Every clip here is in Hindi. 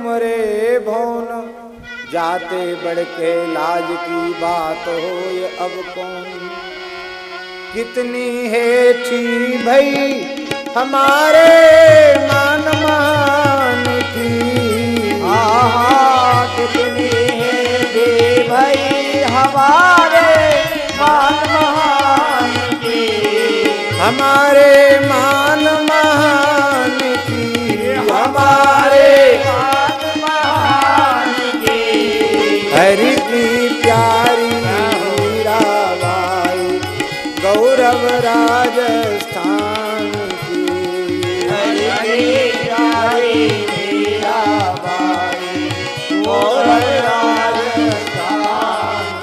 उम्रे भौन, जाते बढ़ के लाज की बात हो ये अब कौन। कितनी है थी भई हमारे मान मान की, आहा कितनी है भाई हमारे मान मान की, हमारे मान मान की, हमारे मान मान की। हरि की प्यारी मीराबाई गौरव राजस्थान की, हरि की प्यारी मीराबाई गौरव राजस्थान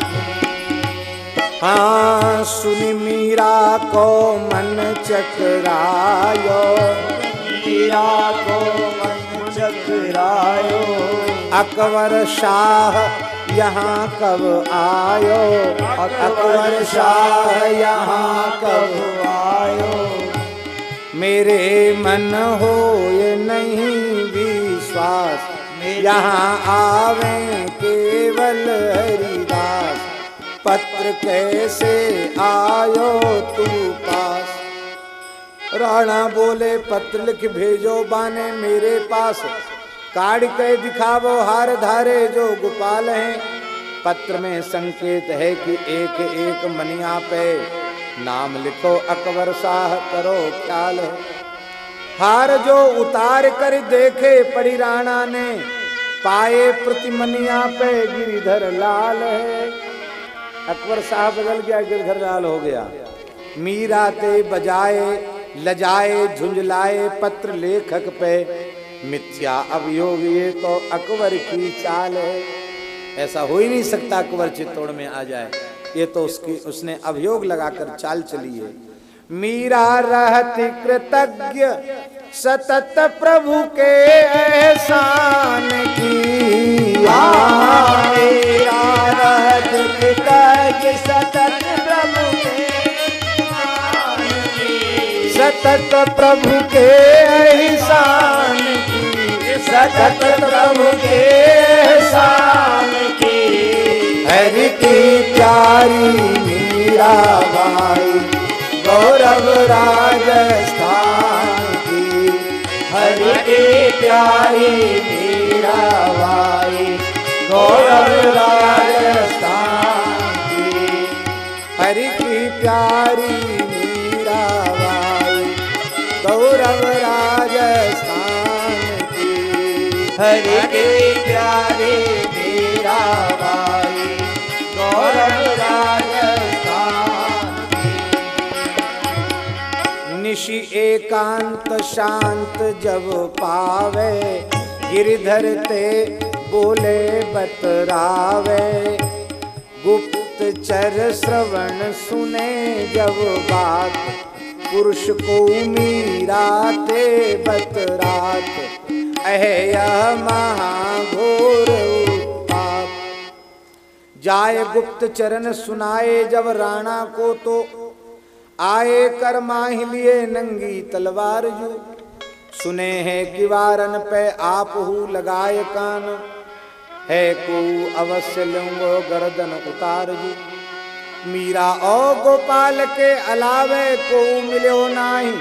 की। हाँ सुनी मीरा को मन चकरायो, मीरा को मन चकरायो, अकबर शाह यहाँ कब आयो, अकबर शाह यहाँ कब आयो। मेरे मन हो ये नहीं विश्वास, यहाँ आवे केवल हरिदास। पत्र कैसे आयो तू पास, राणा बोले पत्र लिख भेजो बाने मेरे पास, काढ़ के दिखावो हार धारे जो गोपाल हैं। पत्र में संकेत है कि एक एक मनिया पे नाम लिखो अकबर शाह करो ख्याल है। हार जो उतार कर देखे पड़ी राणा ने, पाए प्रतिमनिया पे गिरिधर लाल है। अकबर शाह बदल गया, गिरधर लाल हो गया। मीरा ते बजाए लजाए झुंझलाए पत्र लेखक पे, मिथ्या अभियोग ये तो अकबर की चाल है। ऐसा हो ही नहीं सकता अकबर चित्तौड़ में आ जाए, ये तो उसने अभियोग लगाकर चाल चली है। मीरा रहती कृतज्ञ सतत प्रभु के एहसान की, मीरा रहती कृतज्ञ सतत प्रभु के एहसान की, सतत प्रभु के एहसान की, सतत प्रभु के एहसान की। हरि की प्यारी मीराबाई गौरव राजस्थान की, हरि की प्यारी मीराबाई गौरव राजस्थान की, हरि की प्यारी मीराबाई गौरव राजस्थान की, हरि की प्यारी मीराबाई गौरव राजस्थान की। निशि एकांत शांत जब पावे, गिरधर ते बोले बतरावे। गुप्तचर श्रवण सुने जब बात, पुरुष को मीरा ते बतरात। यह महाघोर उत्पात, जाए गुप्त चरण सुनाए जब राणा को, तो आए कर माही लिए नंगी तलवार जू। सुने हैं कि वारन पे आप हु लगाए कान, है को अवश्य लूंगो गर्दन उतार जू। मीरा और गोपाल के अलावे को मिलो नाही,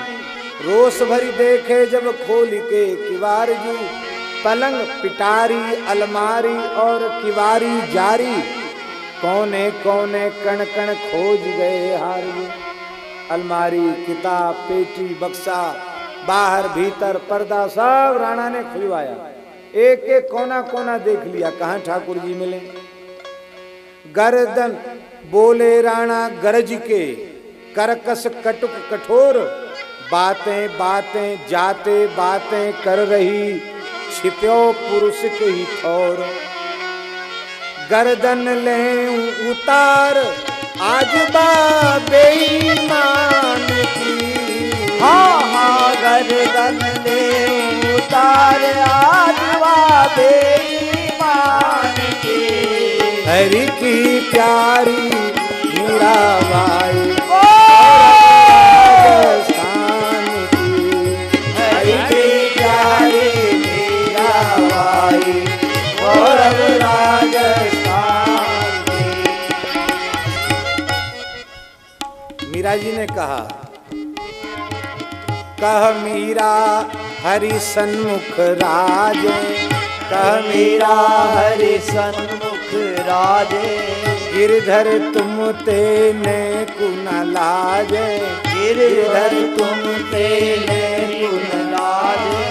रोष भरी देखे जब खोल के किवार जू। पलंग पिटारी अलमारी और किवारी जारी, कोने कोने कण कण खोज गए हार जू। अलमारी किताब पेटी बक्सा बाहर भीतर पर्दा सब राणा ने खुलवाया, एक एक कोना कोना देख लिया कहाँ ठाकुर जी मिले। गर्दन बोले राणा गरज के, करकस कटुक कठोर, बातें बातें जाते बातें कर रही, छिप्यो पुरुष के ही ठौर। गर्दन ले उतार आज बेईमान की, हाँ हाँ गर्दन ले उतार आज बेईमान की। हरि की प्यारी मीराबाई राजस्थान की, हरि की प्यारी मीराबाई मीरा जी ने कहा, कह मीरा हरि सन्मुख राजे, कह मीरा हरि सन्मुख राजे, गिरधर तुम तेने कुन लाजे, गिरधर तुम तेने कुन लाजे।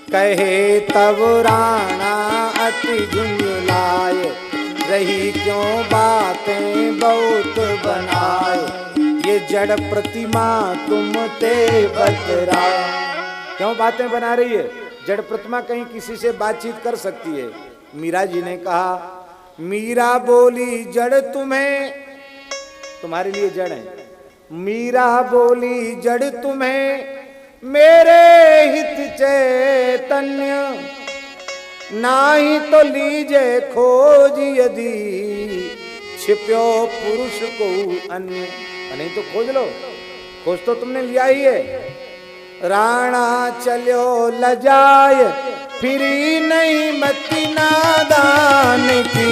कहे तब राणा अति झुंझुलाए, रही क्यों बातें बहुत बनाए, ये जड़ प्रतिमा तुम ते बतरा। क्यों बातें बना रही है? जड़ प्रतिमा कहीं किसी से बातचीत कर सकती है। मीरा जी ने कहा, मीरा बोली जड़ तुम्हें, तुम्हारे लिए जड़ है। मीरा बोली जड़ तुम्हें मेरे हित चैतन्य, नाही तो लीजे खोज यदि छिप्यो पुरुष को अन्य। नहीं तो खोज लो, खोज तो तुमने लिया ही है। राणा चलो लजाए, फिरी नहीं मति नादान की।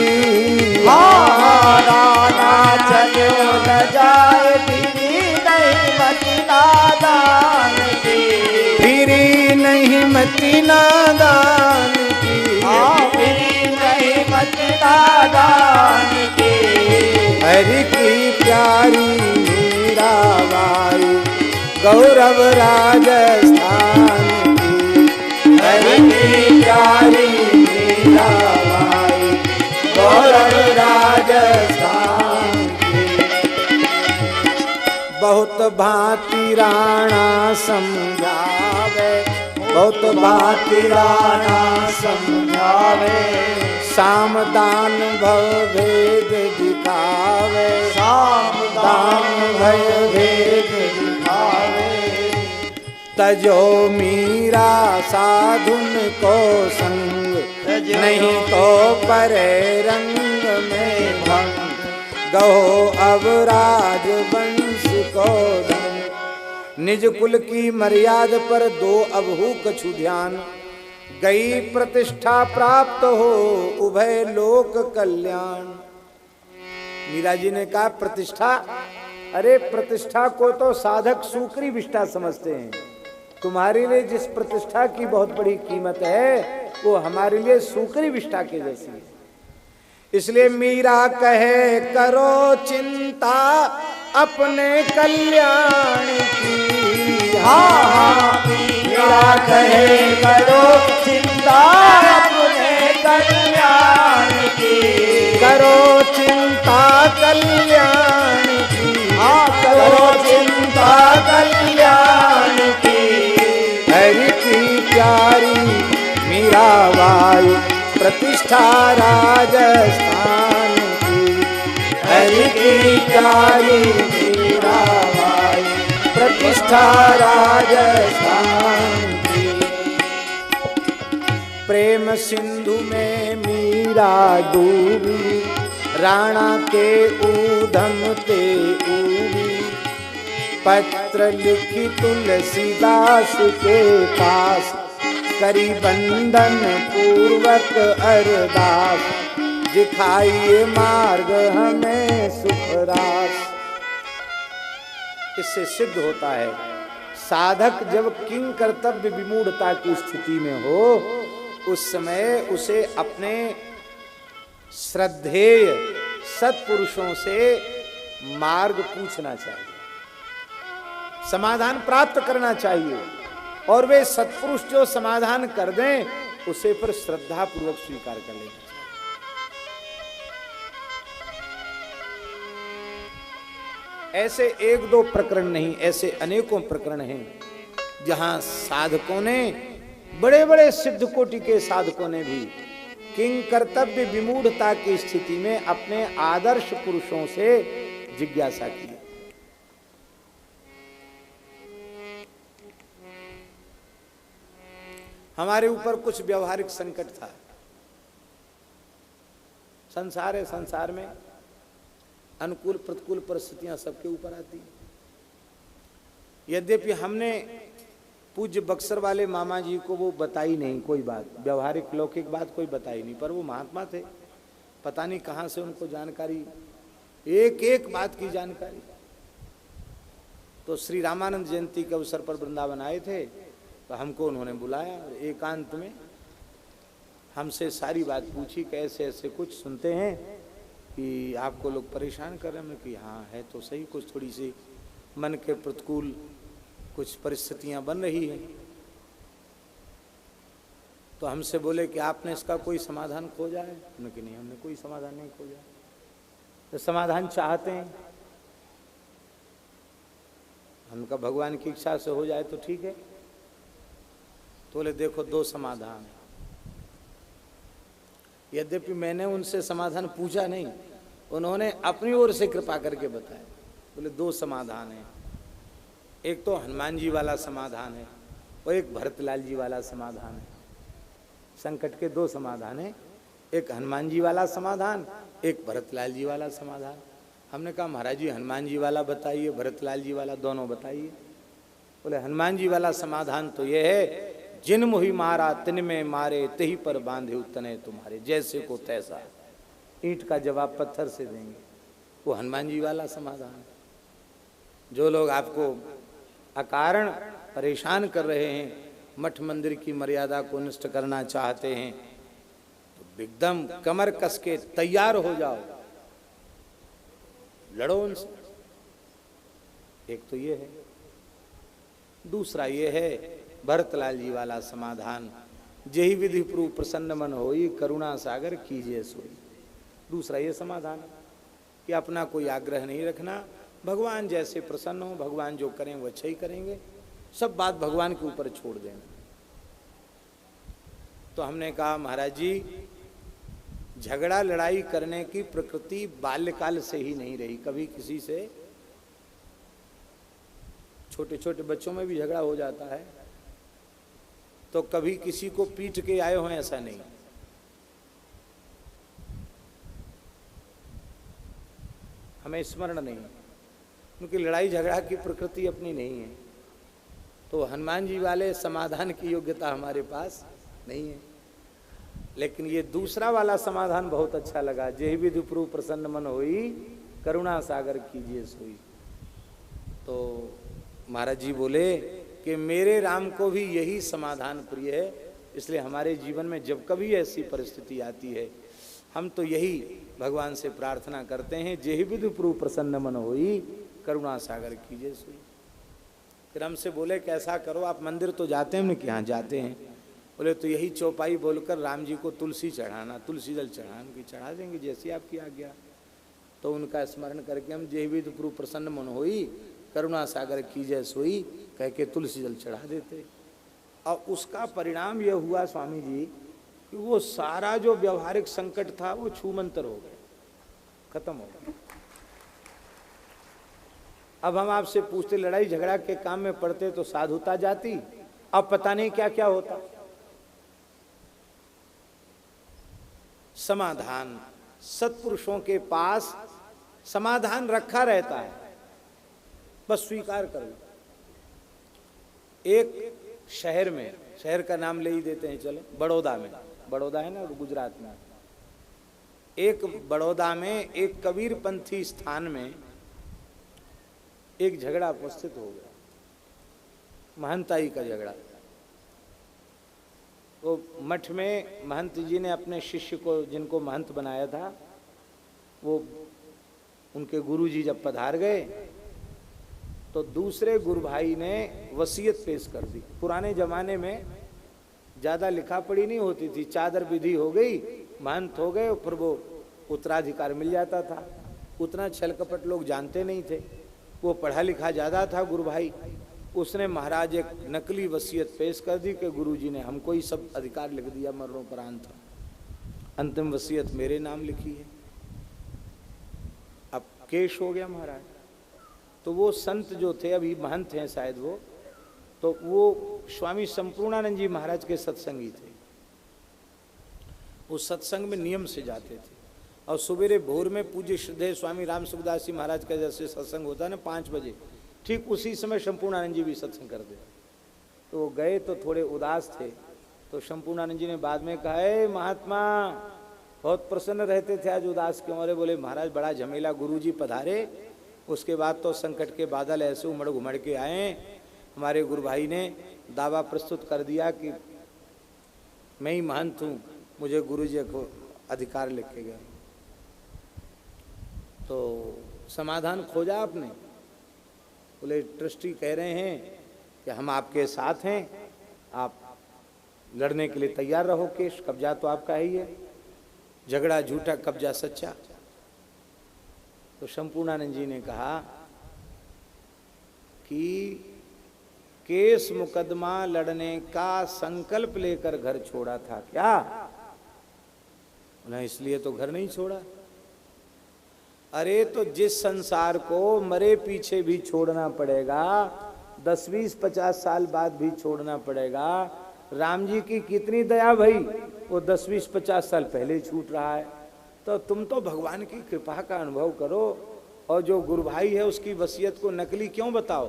राणा चलो लजाए, फिरी नहीं मति नादान की। फिरी नहीं मति नादान की, फिरी नहीं मति नादान की। हरि की प्यारी मीराबाई, गौरव राजस्थान की। हरि की प्यारी मीराबाई, गौरव राजस्थान की। बहुत भांति राणा समझावे, बहुत भांति राणा समझावे, सामदान भव भेद दिखावे, सामदान भय भेद दिखावे। तजो मीरा साधुन को संग, नहीं तो परे रंग में भंग। गहो अब राजवंश को धन, निज कुल की मर्याद पर दो अबहू कछु ध्यान। गई प्रतिष्ठा प्राप्त हो उभय लोक कल्याण। मीरा जी ने कहा, प्रतिष्ठा, अरे प्रतिष्ठा को तो साधक सूकरी विष्ठा समझते हैं। तुम्हारे लिए जिस प्रतिष्ठा की बहुत बड़ी कीमत है, वो हमारे लिए सूकरी विष्ठा के जैसी है। इसलिए मीरा कहे करो चिंता अपने कल्याण की। मीरा कहे करो चिंता अपने कल्याण की। करो चिंता कल्याण की, करो चिंता कल्याण की। हरि की प्यारी मीराबाई, प्रतिष्ठा राजस्थान की। हरि की प्यारी मीराबाई, प्रतिष्ठा राजस्थान की। प्रेम सिंधु में मीरा डूबी, राणा के ऊधम ते ऊबी। पत्र लिखी तुलसीदास के पास, करी बंधन पूर्वक अरदास। दिखाइए मार्ग हमें सुखरास। इससे सिद्ध होता है, साधक जब किंग कर्तव्य विमूढ़ता की स्थिति में हो, उस समय उसे अपने श्रद्धेय सत्पुरुषों से मार्ग पूछना चाहिए, समाधान प्राप्त करना चाहिए। और वे सत्पुरुष जो समाधान कर दें, उसे फिर श्रद्धा पूर्वक स्वीकार कर लेना चाहिए। ऐसे एक दो प्रकरण नहीं, ऐसे अनेकों प्रकरण हैं जहां साधकों ने, बड़े बड़े सिद्ध कोटि के साधकों ने भी किंग कर्तव्य विमूढ़ता की स्थिति में अपने आदर्श पुरुषों से जिज्ञासा की। हमारे ऊपर कुछ व्यवहारिक संकट था, संसार है, संसार में अनुकूल प्रतिकूल परिस्थितियां सबके ऊपर आती। यद्यपि हमने पूज्य बक्सर वाले मामा जी को वो बताई नहीं कोई बात, व्यवहारिक लौकिक बात कोई बताई नहीं, पर वो महात्मा थे, पता नहीं कहाँ से उनको जानकारी, एक एक बात की जानकारी। तो श्री रामानंद जयंती के अवसर पर वृंदावन आए थे, तो हमको उन्होंने बुलाया और एकांत में हमसे सारी बात पूछी कि ऐसे ऐसे कुछ सुनते हैं कि आपको लोग परेशान कर रहे हैं। कि हाँ है तो सही, कुछ थोड़ी सी मन के प्रतिकूल कुछ परिस्थितियां बन रही है। तो हमसे बोले कि आपने इसका कोई समाधान खोजा है? हमने कि नहीं, हमने कोई समाधान नहीं खोजा। तो समाधान चाहते हैं, हमका भगवान की इच्छा से हो जाए तो ठीक है। तो बोले देखो दो समाधान है। यद्यपि मैंने उनसे समाधान पूछा नहीं, उन्होंने अपनी ओर से कृपा करके बताया। बोले दो समाधान है, एक तो हनुमान जी वाला समाधान है और एक भरतलाल जी वाला समाधान है। संकट के दो समाधान है, एक हनुमान जी वाला समाधान, एक भरतलाल जी वाला समाधान। हमने कहा महाराज जी हनुमान जी वाला बताइए, भरतलाल जी वाला, दोनों बताइए। बोले हनुमान जी वाला समाधान तो ये है, जिन मोहि मारा तिन में मारे, तही पर बांधे उतने तुम्हारे, जैसे को तैसा। ईंट का जवाब पत्थर से देंगे, वो हनुमान जी वाला समाधान। जो लोग आपको अकारण परेशान कर रहे हैं, मठ मंदिर की मर्यादा को नष्ट करना चाहते हैं, तो एकदम कमर कस के तैयार हो जाओ, लड़ो उनसे। एक तो ये है। दूसरा ये है भरतलाल जी वाला समाधान, जेहि विधि प्रभु प्रसन्न मन होई, करुणा सागर कीजिए सोई। दूसरा ये समाधान कि अपना कोई आग्रह नहीं रखना, भगवान जैसे प्रसन्न हो, भगवान जो करें वो अच्छा ही करेंगे, सब बात भगवान के ऊपर छोड़ देना। तो हमने कहा महाराज जी झगड़ा लड़ाई करने की प्रकृति बाल्यकाल से ही नहीं रही। कभी किसी से, छोटे छोटे बच्चों में भी झगड़ा हो जाता है, तो कभी किसी को पीट के आए हो ऐसा नहीं। हमें स्मरण नहीं, क्योंकि लड़ाई झगड़ा की प्रकृति अपनी नहीं है। तो हनुमान जी वाले समाधान की योग्यता हमारे पास नहीं है। लेकिन ये दूसरा वाला समाधान बहुत अच्छा लगा, जेहि विधि प्रभु प्रसन्न मन होई, करुणा सागर कीजिए सोई। तो महाराज जी बोले कि मेरे राम को भी यही समाधान प्रिय है, इसलिए हमारे जीवन में जब कभी ऐसी परिस्थिति आती है, हम तो यही भगवान से प्रार्थना करते हैं, जेहि विधि प्रभु प्रसन्न मन होई, करुणा सागर कीजिए सोई। फिर हमसे बोले कैसा करो, आप मंदिर तो जाते हैं? कि हाँ जाते हैं। बोले तो यही चौपाई बोलकर राम जी को तुलसी चढ़ाना, तुलसी जल चढ़ाना। कि चढ़ा देंगे जैसी आपकी आज्ञा। तो उनका स्मरण करके हम जेहि विधि प्रभु प्रसन्न मन होई, करुणा सागर कीजिए सोई कह के तुलसी जल चढ़ा देते। और उसका परिणाम यह हुआ स्वामी जी कि वो सारा जो व्यवहारिक संकट था वो छूमंतर हो गया, खत्म हो गया। अब हम आपसे पूछते, लड़ाई झगड़ा के काम में पड़ते तो साधुता जाती, अब पता नहीं क्या क्या होता। समाधान, सत्पुरुषों के पास समाधान रखा रहता है, बस स्वीकार कर लो। एक शहर में, शहर का नाम ले ही देते हैं चलो, बड़ौदा में, बड़ौदा है ना गुजरात में, एक बड़ौदा में एक कबीरपंथी स्थान में एक झगड़ा उपस्थित हो गया, महंताई का झगड़ा। तो मठ में महंत जी ने अपने शिष्य को, जिनको महंत बनाया था, वो उनके गुरु जी जब पधार गए तो दूसरे गुरु भाई ने वसीयत पेश कर दी। पुराने जमाने में ज़्यादा लिखा पढ़ी नहीं होती थी, चादर विधि हो गई, महंत हो गए, फिर वो उत्तराधिकार मिल जाता था। उतना छल कपट लोग जानते नहीं थे, वो पढ़ा लिखा ज़्यादा था गुरु भाई। उसने महाराज एक नकली वसीयत पेश कर दी कि गुरुजी ने हमको ही सब अधिकार लिख दिया मरणोपरांत, अंतिम वसीयत मेरे नाम लिखी है। अब केस हो गया महाराज। तो वो संत जो थे, अभी महंत हैं शायद वो स्वामी संपूर्णानंद जी महाराज के सत्संगी थे। वो सत्संग में नियम से जाते थे और सवेरे भोर में पूज्य श्रद्धेय स्वामी राम सुखदास जी महाराज का जैसे सत्संग होता है ना 5 बजे, ठीक उसी समय संपूर्णानंद जी भी सत्संग कर दे। तो वो गए तो थोड़े उदास थे, तो संपूर्णानंद जी ने बाद में कहा, हे महात्मा बहुत प्रसन्न रहते थे, आज उदास क्यों? अरे बोले महाराज बड़ा झमेला, गुरुजी पधारे उसके बाद तो संकट के बादल ऐसे उमड़ घुमड़ के आए। हमारे गुरु भाई ने दावा प्रस्तुत कर दिया कि मैं ही महंत हूँ, मुझे गुरु जी को अधिकार लिख के गए। तो समाधान खोजा आपने? बोले ट्रस्टी कह रहे हैं कि हम आपके साथ हैं, आप लड़ने के लिए तैयार रहो। केस कब्जा तो आपका ही है, झगड़ा झूठा, कब्जा सच्चा। तो संपूर्णानंद जी ने कहा कि केस मुकदमा लड़ने का संकल्प लेकर घर छोड़ा था क्या? बोला इसलिए तो घर नहीं छोड़ा। अरे तो जिस संसार को मरे पीछे भी छोड़ना पड़ेगा, 10, 20, 50 साल बाद भी छोड़ना पड़ेगा, राम जी की कितनी दया भई, वो 10, 20, 50 साल पहले ही छूट रहा है। तो तुम तो भगवान की कृपा का अनुभव करो, और जो गुरु भाई है उसकी वसीयत को नकली क्यों बताओ?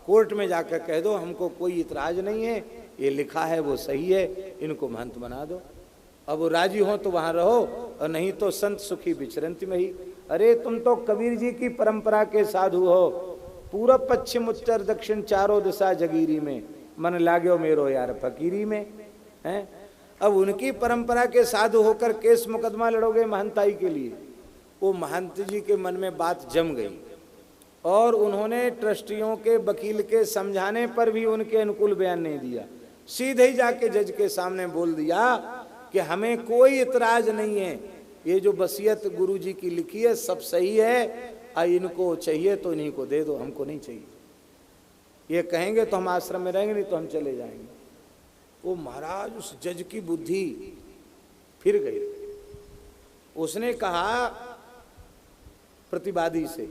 कोर्ट में जाकर कह दो हमको कोई इतराज नहीं है, ये लिखा है वो सही है, इनको महंत बना दो। अब वो राजी हो तो वहां रहो, और नहीं तो संत सुखी विचरंत में ही। अरे तुम तो कबीर जी की परंपरा के साधु हो, पूरब पश्चिम उत्तर दक्षिण चारों दिशा जगीरी में, मन लाग्यो मेरो यार फकीरी में हैं। अब उनकी परंपरा के साधु होकर केस मुकदमा लड़ोगे महंताई के लिए? वो महंत जी के मन में बात जम गई, और उन्होंने ट्रस्टियों के वकील के समझाने पर भी उनके अनुकूल बयान नहीं दिया। सीधे ही जाके जज के सामने बोल दिया कि हमें कोई इतराज नहीं है, ये जो वसीयत गुरु जी की लिखी है सब सही है, इनको चाहिए तो इन्हीं को दे दो, हमको नहीं चाहिए। ये कहेंगे तो हम आश्रम में रहेंगे, नहीं तो हम चले जाएंगे। वो महाराज उस जज की बुद्धि फिर गई। उसने कहा प्रतिवादी से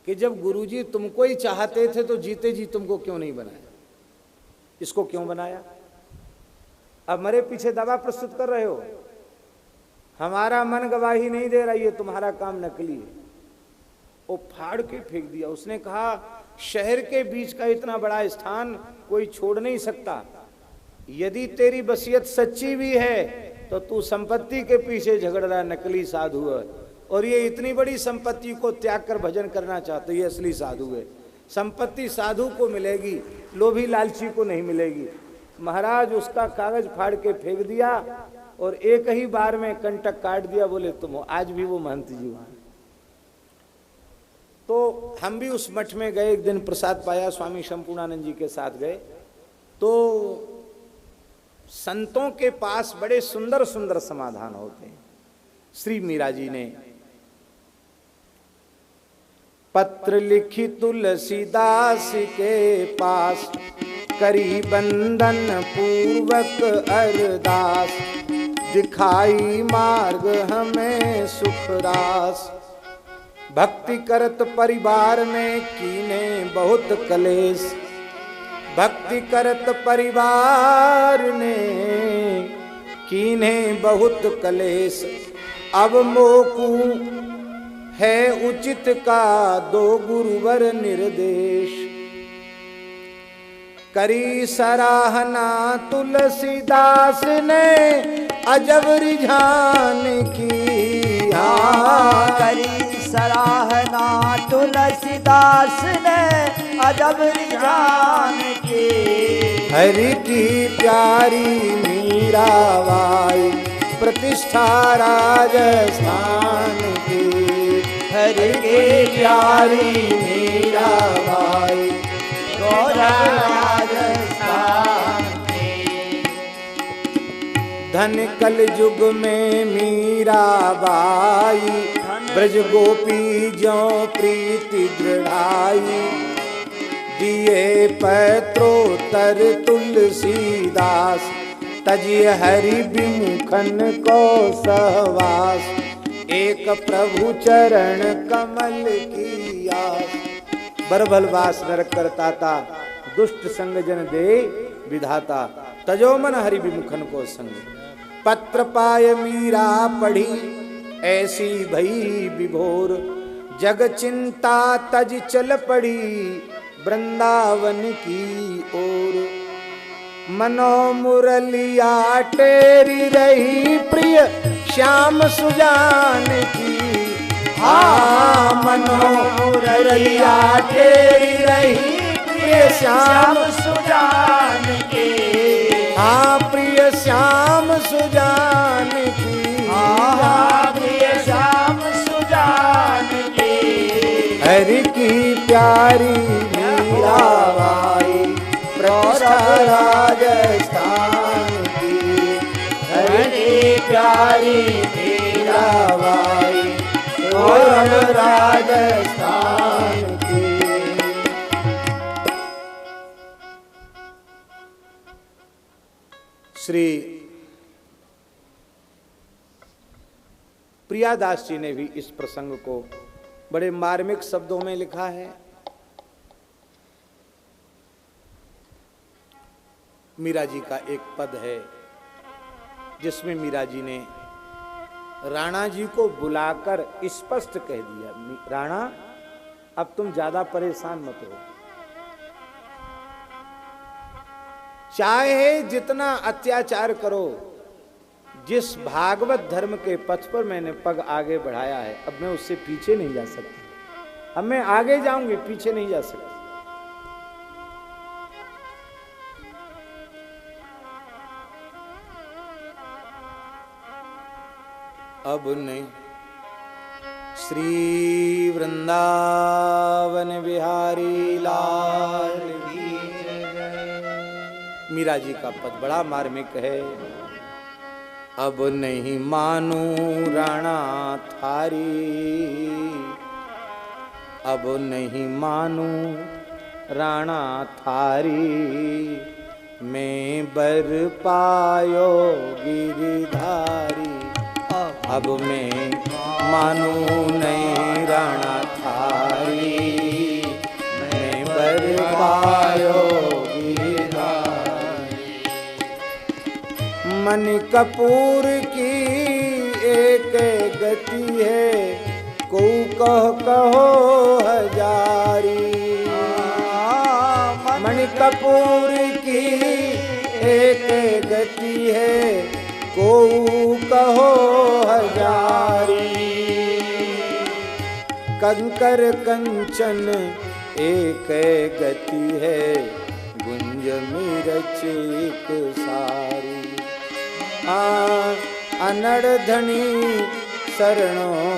कि जब गुरुजी तुमको ही चाहते थे तो जीते जी तुमको क्यों नहीं बनाया, इसको क्यों बनाया? अब मरे पीछे दवा प्रस्तुत कर रहे हो, हमारा मन गवाही नहीं दे रहा, ये तुम्हारा काम नकली है। वो फाड़ के फेंक दिया। उसने कहा शहर के बीच का इतना बड़ा स्थान कोई छोड़ नहीं सकता, यदि तेरी वसीयत सच्ची भी है तो तू संपत्ति के पीछे झगड़ रहा नकली साधु है, और ये इतनी बड़ी संपत्ति को त्याग कर भजन करना चाहते, ये असली साधु है। संपत्ति साधु को मिलेगी, लोभी लालची को नहीं मिलेगी। महाराज उसका कागज फाड़ के फेंक दिया और एक ही बार में कंटक काट दिया। बोले तुम हो? आज भी वो महंत जी वहां। तो हम भी उस मठ में गए, एक दिन प्रसाद पाया, स्वामी संपूर्णानंद जी के साथ गए। तो संतों के पास बड़े सुंदर सुंदर समाधान होते हैं। श्री मीरा जी ने पत्र लिखी तुलसीदास के पास, करी बंधन पूर्वक अरदास, दिखाई मार्ग हमें सुखरास। भक्ति करत परिवार में कीने बहुत कलेश, भक्ति करत परिवार ने कीने बहुत कलेश। अब मोकू है उचित का दो गुरुवर निर्देश, करी सराहना तुलसीदास ने अजब रिझान की। करी सराहना तुलसीदास ने अजब रिझान की। हरि की प्यारी मीराबाई प्रतिष्ठा राजस्थान की। हरि की प्यारी मीराबाई राजस्थान की। धन कल युग में मीराबाई, ब्रज गोपी जो प्रीति दृढ़ाई। दिए पत्रोत्तर तुलसीदास, तजिए हरि विमुखन को सहवास। एक प्रभु चरण कमल की आस। बरभलवास नरक करताता, दुष्ट संग जन दे विधाता। तजो मन हरि विमुखन को संग। पत्र पाय मीरा पढ़ी, ऐसी भई विभोर। जग चिंता तज चल पड़ी, वृंदावन की ओर। मनो मुरलिया टेरी रही, प्रिय श्याम सुजान की। हाँ मनोरलिया तेरी रही प्रिय श्याम सुजान के। हाँ प्रिय श्याम सुजान की प्रिय श्याम सुजान के। हरि की प्यारी मीराबाई प्रतिष्ठा राजस्थान की। हरि की प्यारी मीराबाई गौरव राजस्थान की। श्री प्रियादास जी ने भी इस प्रसंग को बड़े मार्मिक शब्दों में लिखा है। मीरा जी का एक पद है जिसमें मीरा जी ने राणा जी को बुलाकर स्पष्ट कह दिया, राणा अब तुम ज्यादा परेशान मत हो, चाहे जितना अत्याचार करो, जिस भागवत धर्म के पथ पर मैंने पग आगे बढ़ाया है अब मैं उससे पीछे नहीं जा सकती। अब मैं आगे जाऊंगी, पीछे नहीं जा सकती। अब नहीं। श्री वृंदावन बिहारी लाल की जय। मीरा जी का पद बड़ा मार्मिक है। अब नहीं मानू राणा थारी, अब नहीं मानू राणा थारी, मैं बर पायो गिरधारी। अब मैं मानू नहीं राणा थारी, मैं बर पायो गिरधारी। मन कपूर की एक गति है, को कहो हजारी। मन कपूर की एक गति है, को कहो हजारी। कंकर कंचन एक गति है, गुंज मिरच एक सारी। अनड़ धनी शरणों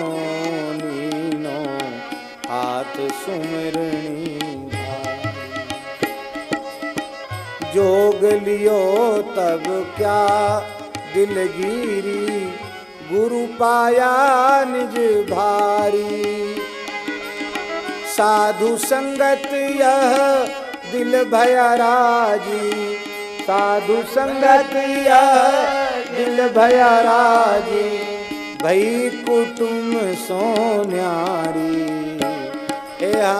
नीनो, हाथ सुमरणी भारी। जोग लियो तब क्या दिलगिरी, गुरु पाया निज भारी। साधु संगत यह दिल भया राजी, साधु संगत यह दिल भया राजी। भई कुटुम सो न्यारी,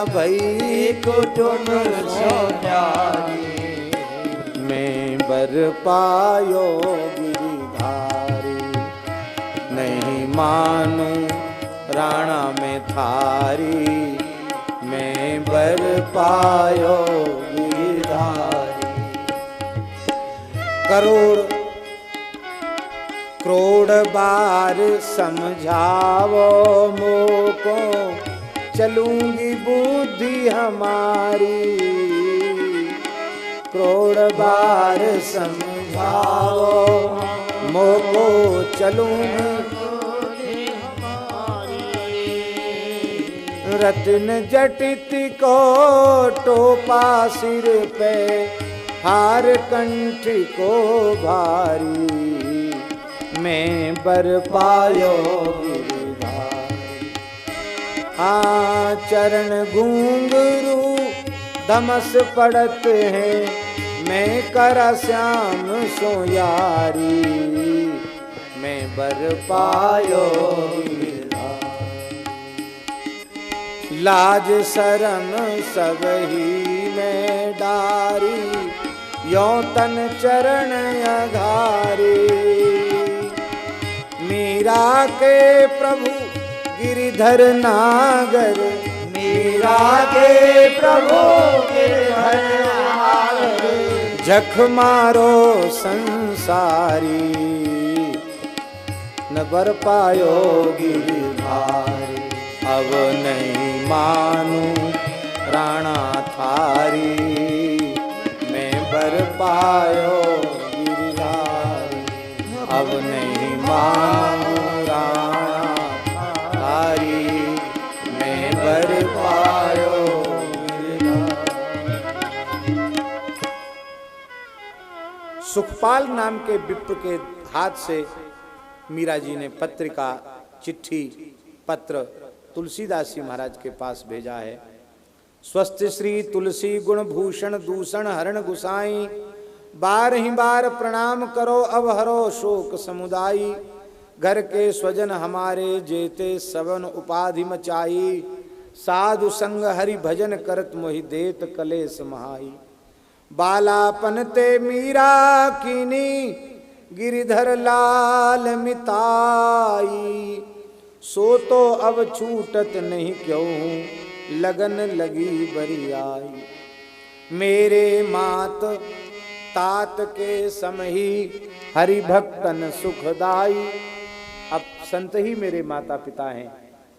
भई कुटुम सो न्यारी। मैं बर पायो गिरिधारी, नहीं मानू राणा में थारी। मैं बर पायो गिरिधारी। करोड़ बार समझावो मोको, चलूंगी बुद्धि हमारी। करोड़ बार समझाओ मोको, चलूंगी रत्न जटित को टोपा सिर पे, हार कंठ को भारी। मैं बर पायो गिरधारी। चरण घुंघरू धमस पड़त है, मैं करा श्याम सो यारी। मैं बर पायो लाज शरम सब ही में डारी, यो तन चरण अघारी। मीरा के प्रभु गिरिधर नागर, मीरा के प्रभु गिरिधर नागर। जख मारो संसारी, न बर पायो गिरधारी। अब नहीं मानूं राणा थारी, मैं बर पायो गिरधारी। अब नहीं मानूं राणा थारी, मैं बर पायो गिरधारी। सुखपाल नाम के विप्र के हाथ से मीरा जी ने पत्रिका, चिट्ठी, पत्र तुलसीदास जी महाराज के पास भेजा है। स्वस्ति श्री तुलसी गुण भूषण दूषण हरण गुसाई, बार ही बार प्रणाम करो अब हरो शोक समुदायी। घर के स्वजन हमारे जेते सवन उपाधि मचाई, साधु संग हरि भजन करत मोहि देत कलेस महाई। बालापन ते मीरा कीनी गिरिधर लाल मिताई, सो तो अब छूटत नहीं क्यों लगन लगी बरियाई। मेरे मात तात के समही हरि भक्तन सुखदाई। अब संत ही मेरे माता पिता हैं,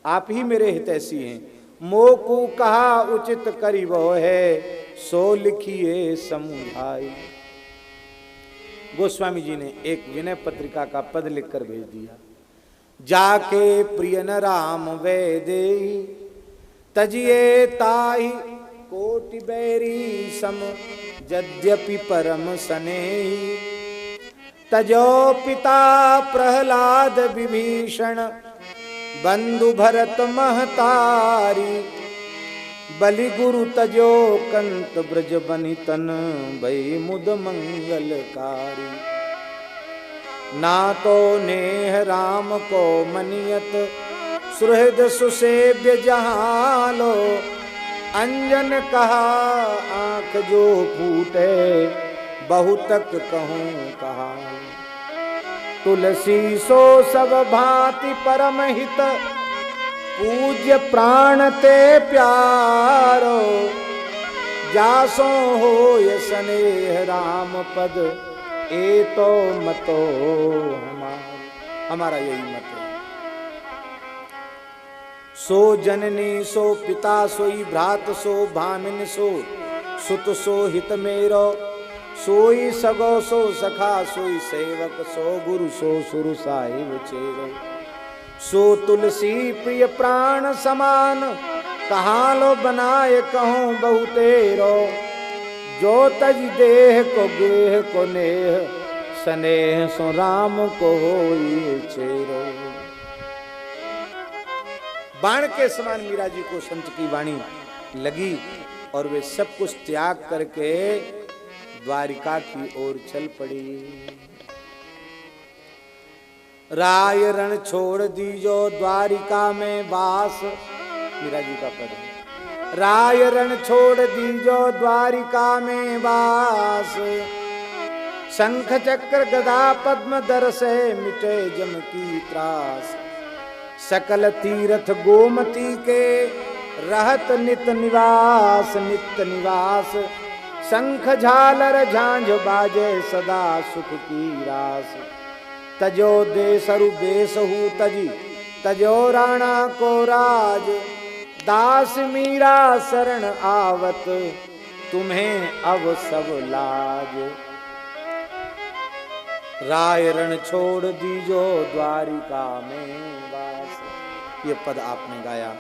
आप ही मेरे हितैषी हैं। मोकू कहा उचित करिबो है, सो लिखिए समुझाई। गोस्वामी जी ने एक विनय पत्रिका का पद लिखकर भेज दिया। जाके प्रियन राम वैदेही, तजिए ताहि कोटि बैरी सम। यद्यपि परम स्नेही, तजो पिता प्रहलाद विभीषण। बंधु भरत महतारी, बलि गुरु तजो कंत ब्रज बनितन। भई मुद मंगलकारी, ना तो नेह राम को मनियत। सुहृद सुसेव्य जहाँ लो, अंजन कहा आंख जो फूटे। बहुतक कहूँ कहा, तुलसी सो सब भांति परम हित। पूज्य प्राण ते प्यारो, जासो हो स्नेह राम पद। ए तो मतो हमारा यही मत है। सो जननी सो पिता सोई भ्रात सो भामिन सो सुत सो हित मेरो। सोई सगो सो सखा सोई सेवक सो गुरु सो सुरु साहिब चेरो। सो तुलसी प्रिय प्राण समान, कहाँ लो बनाए कहूँ बहुतेरो। जो तज देह को गेह को नेह, स्नेह सो राम को होई चेरो। बाण के समान मीरा जी को संत की वाणी लगी और वे सब कुछ त्याग करके द्वारिका की ओर चल पड़ी। राय रण छोड़ दीजो द्वारिका में वास, मीरा जी का पद है। राय रण छोड़ दीजो द्वारिका में वास। शंख चक्र गदा पद्म दर से मिटे जम की त्रास। सकल तीर्थ गोमती के रहत नित निवास नित्य निवास। शंख झालर झांझ बाजे सदा सुख की रास। तजो देसरु बेसहु तजी, तजो राणा को राज। दास मीरा शरण आवत, तुम्हें अब सब लाज। राय रण छोड़ दीजो द्वारिका में वास। ये पद आपने गाया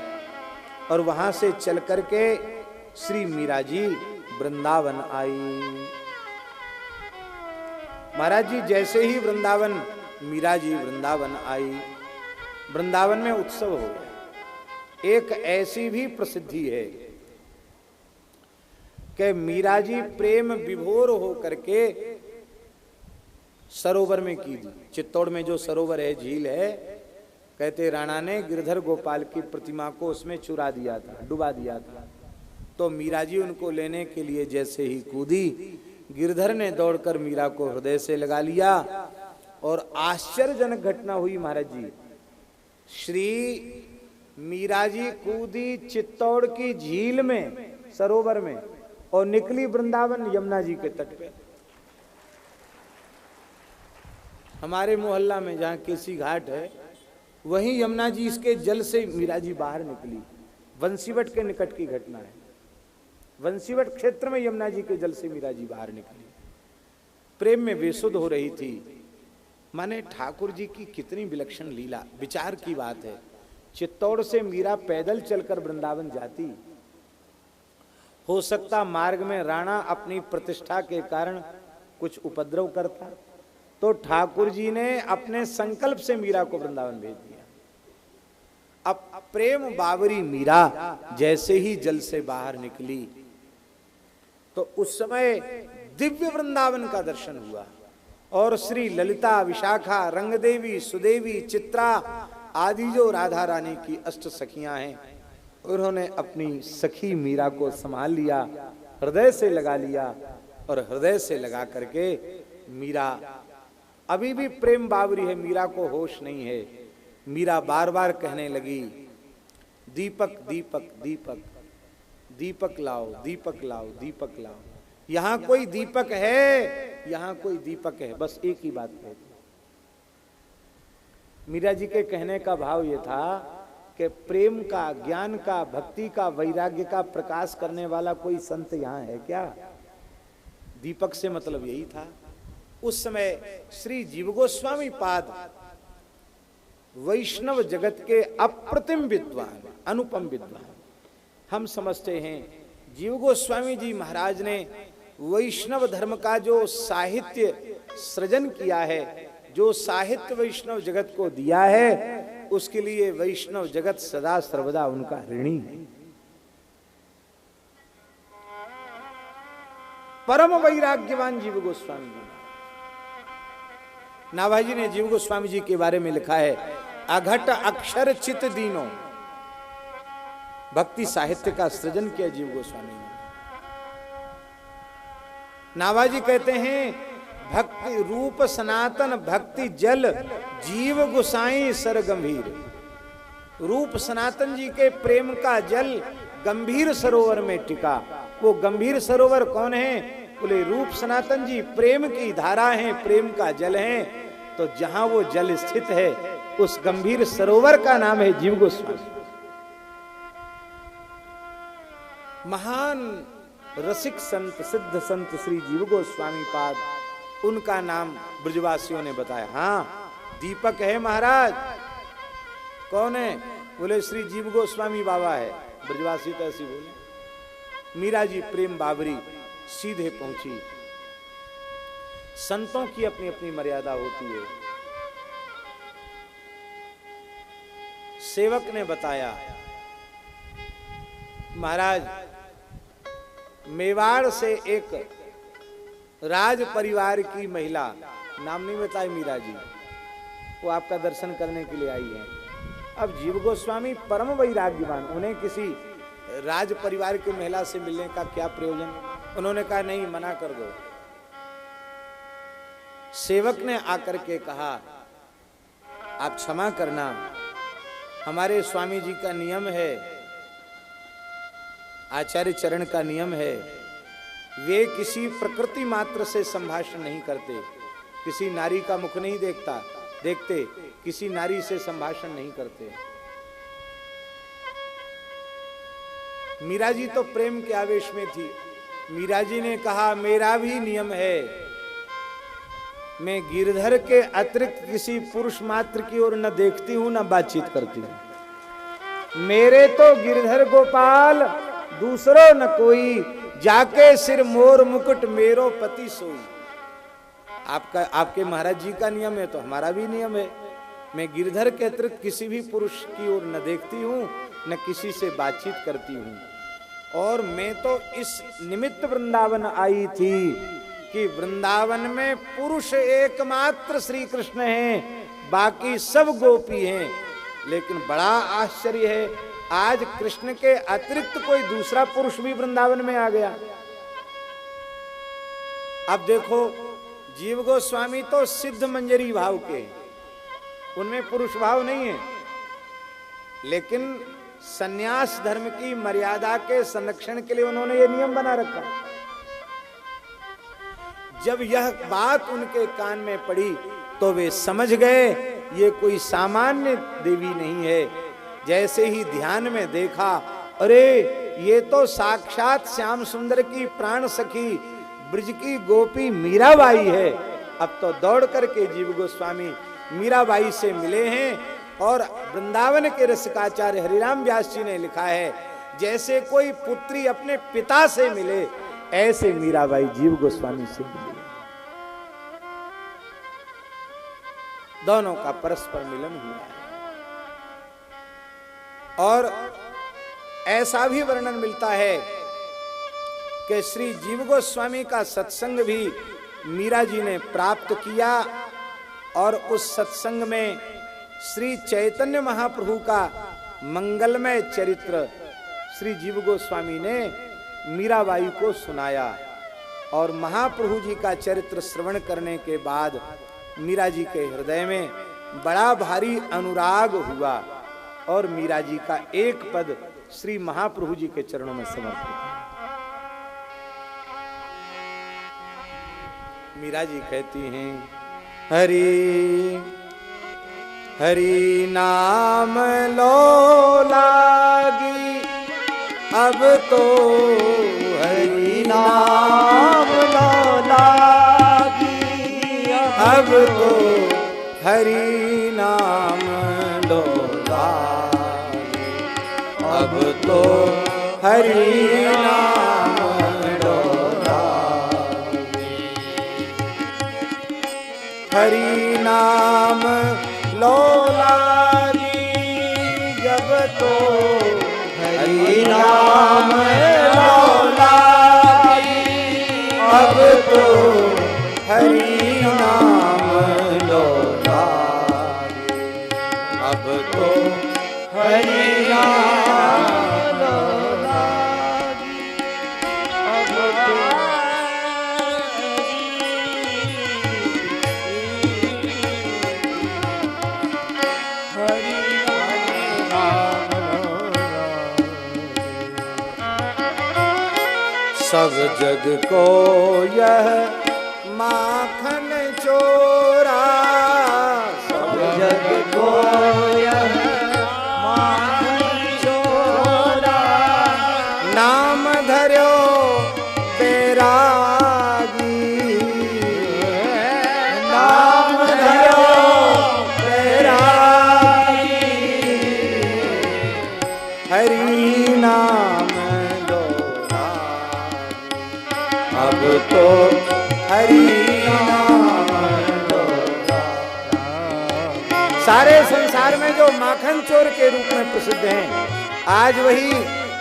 और वहां से चल करके श्री मीरा जी वृंदावन आई। महाराज जी जैसे ही वृंदावन, मीरा जी वृंदावन आई, वृंदावन में उत्सव हो गया। एक ऐसी भी प्रसिद्धि है कि मीरा जी प्रेम विभोर हो करके सरोवर में की थी। चित्तौड़ में जो सरोवर है, झील है, कहते राणा ने गिरधर गोपाल की प्रतिमा को उसमें चुरा दिया था, डुबा दिया था। तो मीरा जी उनको लेने के लिए जैसे ही कूदी, गिरधर ने दौड़कर मीरा को हृदय से लगा लिया और आश्चर्यजनक घटना हुई। महाराज जी, श्री मीरा जी कूदी चित्तौड़ की झील में, सरोवर में, और निकली वृंदावन यमुना जी के तट पे। हमारे मोहल्ला में जहाँ केसी घाट है, वहीं यमुना जी इसके जल से मीरा जी बाहर निकली। वंशीवट के निकट की घटना है। वंशीवट क्षेत्र में यमुना जी के जल से मीरा जी बाहर निकली, प्रेम में बेसुध हो रही थी। माने ठाकुर जी की कितनी विलक्षण लीला, विचार की बात है। चित्तौड़ से मीरा पैदल चलकर वृंदावन जाती, हो सकता मार्ग में राणा अपनी प्रतिष्ठा के कारण कुछ उपद्रव करता, तो ठाकुर जी ने अपने संकल्प से मीरा को वृंदावन भेज दिया। अब प्रेम बावरी मीरा जैसे ही जल से बाहर निकली तो उस समय दिव्य वृंदावन का दर्शन हुआ, और श्री ललिता, विशाखा, रंगदेवी, सुदेवी, चित्रा आदि जो राधा रानी की अष्ट सखियां हैं, उन्होंने अपनी सखी मीरा को संभाल लिया, हृदय से लगा लिया, और हृदय से लगा करके मीरा अभी भी प्रेम बावरी है, मीरा को होश नहीं है। मीरा बार बार कहने लगी, दीपक दीपक दीपक, दीपक लाओ, दीपक लाओ, दीपक लाओ। यहां कोई दीपक है, यहां कोई दीपक है, बस एक ही बात कहती। मीरा जी के कहने का भाव यह था कि प्रेम का, ज्ञान का, भक्ति का, वैराग्य का प्रकाश करने वाला कोई संत यहां है क्या? दीपक से मतलब यही था। उस समय श्री जीव गोस्वामी पाद वैष्णव जगत के अप्रतिम विद्वान, अनुपम विद्वान। हम समझते हैं जीव गोस्वामी जी महाराज ने वैष्णव धर्म का जो साहित्य सृजन किया है, जो साहित्य वैष्णव जगत को दिया है, उसके लिए वैष्णव जगत सदा सर्वदा उनका ऋणी है। परम वैराग्यवान जीव गोस्वामी जी। नाभाजी ने जीव गोस्वामी जी के बारे में लिखा है, अघट अक्षर चित दीनो। भक्ति साहित्य का सृजन किया जीव गोस्वामी ने। नाभाजी कहते हैं, भक्ति रूप सनातन भक्ति जल जीव गोसाई सर गंभीर। रूप सनातन जी के प्रेम का जल गंभीर सरोवर में टिका। वो गंभीर सरोवर कौन है? बोले रूप सनातन जी प्रेम की धारा हैं, प्रेम का जल है। तो जहां वो जल स्थित है, उस गंभीर सरोवर का नाम है जीव गोस्वामी। महान रसिक संत, सिद्ध संत श्री जीव गोस्वामी पाद, उनका नाम ब्रजवासियों ने बताया। हाँ, दीपक है महाराज। कौन है? बोले श्री जीव गोस्वामी बाबा है। ब्रजवासी तो ऐसी बोले। मीरा जी प्रेम बाबरी सीधे पहुंची। संतों की अपनी अपनी मर्यादा होती है। सेवक ने बताया, महाराज मेवाड़ से एक राज परिवार की महिला, नाम नहीं बताई मीरा जी, वो आपका दर्शन करने के लिए आई है। अब जीव गोस्वामी परम वैराग्यवान, उन्हें किसी राज परिवार की महिला से मिलने का क्या प्रयोजन? उन्होंने कहा नहीं, मना कर दो। सेवक ने आकर के कहा, आप क्षमा करना, हमारे स्वामी जी का नियम है, आचार्य चरण का नियम है, वे किसी प्रकृति मात्र से संभाषण नहीं करते, किसी नारी का मुख नहीं देखते, किसी नारी से संभाषण नहीं करते। मीरा जी तो प्रेम के आवेश में थी। मीरा जी ने कहा, मेरा भी नियम है, मैं गिरधर के अतिरिक्त किसी पुरुष मात्र की ओर न देखती हूं, न बातचीत करती हूं। मेरे तो गिरधर गोपाल दूसरो न कोई, जाके सिर मोर मुकुट मेरो पति सोई। आपके महाराज जी का नियम है तो हमारा भी नियम है। मैं गिरधर के अतिरिक्त किसी भी पुरुष की ओर न देखती हूं, न किसी से बातचीत करती हूं। और मैं तो इस निमित्त वृंदावन आई थी कि वृंदावन में पुरुष एकमात्र श्री कृष्ण हैं, बाकी सब गोपी हैं। लेकिन बड़ा आश्चर्य है, आज कृष्ण के अतिरिक्त कोई दूसरा पुरुष भी वृंदावन में आ गया। अब देखो, जीव गोस्वामी तो सिद्ध मंजरी भाव के, उनमें पुरुष भाव नहीं है, लेकिन सन्यास धर्म की मर्यादा के संरक्षण के लिए उन्होंने ये नियम बना रखा। जब यह बात उनके कान में पड़ी तो वे समझ गए ये कोई सामान्य देवी नहीं है। जैसे ही ध्यान में देखा, अरे ये तो साक्षात श्याम सुंदर की प्राण सखी ब्रज की गोपी मीराबाई है। अब तो दौड़ करके जीव गोस्वामी मीराबाई से मिले हैं। और वृंदावन के रसिकाचार्य हरिराम व्यास जी ने लिखा है, जैसे कोई पुत्री अपने पिता से मिले, ऐसे मीराबाई जीव गोस्वामी से मिली। दोनों का परस्पर मिलन हुआ है। और ऐसा भी वर्णन मिलता है कि श्री जीव गोस्वामी का सत्संग भी मीरा जी ने प्राप्त किया। और उस सत्संग में श्री चैतन्य महाप्रभु का मंगलमय चरित्र श्री जीव गोस्वामी ने मीराबाई को सुनाया। और महाप्रभु जी का चरित्र श्रवण करने के बाद मीरा जी के हृदय में बड़ा भारी अनुराग हुआ और मीरा जी का एक पद श्री महाप्रभु जी के चरणों में समर्पित। मीरा जी कहती हैं, हरि हरि नाम लो लागी, अब तो हरि नाम लो लागी, अब तो हरि नाम लो लागी, अब तो हरि नाम लो लागी, हरि नाम लो लागी, जब तो हरि नाम लो लागी, अब तो हरि नाम लो लागी, अब तो हरि नाम लो लागी, अब तो सब जग को यह माखन चोरा, सब जग को यह माखन चोरा, नाम धर्यो बैरागी, नाम धर्यो बैरागी, हरि नाम अब तो हरि नाम लो लागी। सारे संसार में जो माखन चोर के रूप में प्रसिद्ध हैं, आज वही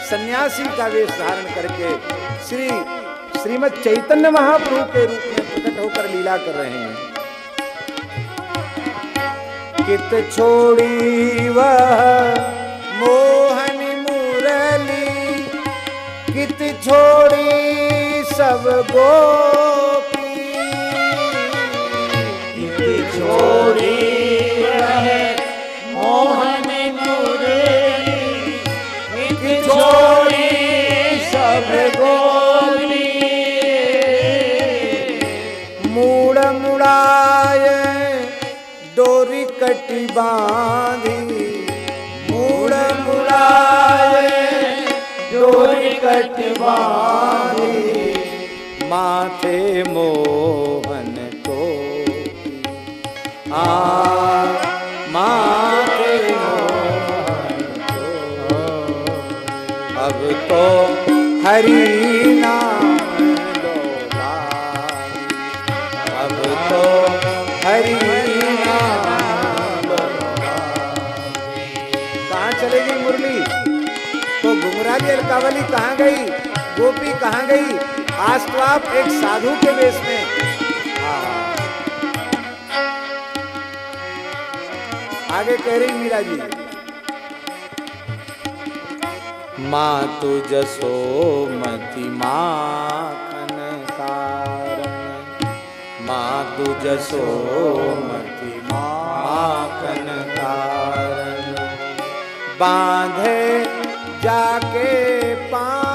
सन्यासी का वेश धारण करके श्रीमद् चैतन्य महाप्रभु के रूप में प्रकट होकर लीला कर रहे हैं। कित छोड़ी वह मोहनी मुरली, कित छोड़ी सब गोपी, कित छोड़ी रहे मोहन मुरली, कित छोड़ी सब गोपी, मूड़ मुड़ाए डोरी कटी बांधी, मूड़ मुड़ाए डोरी कटी बांधी, माथे मोहन टोपी, माथे मोहन टोपी, अब तो हरि नाम लो लागी, अब तो हरि नाम लो लागी। कहाँ चलेगी मुरली? तो घुंघराली अलकावली कहाँ गई? गोपी कहाँ गई? आज तो आप एक साधु के वेश में। आगे कह रही मीरा जी, माँ तु जसोमति माखन कारण, माँ तु जसोमति माखन कारण, बांधे जाके पाँव,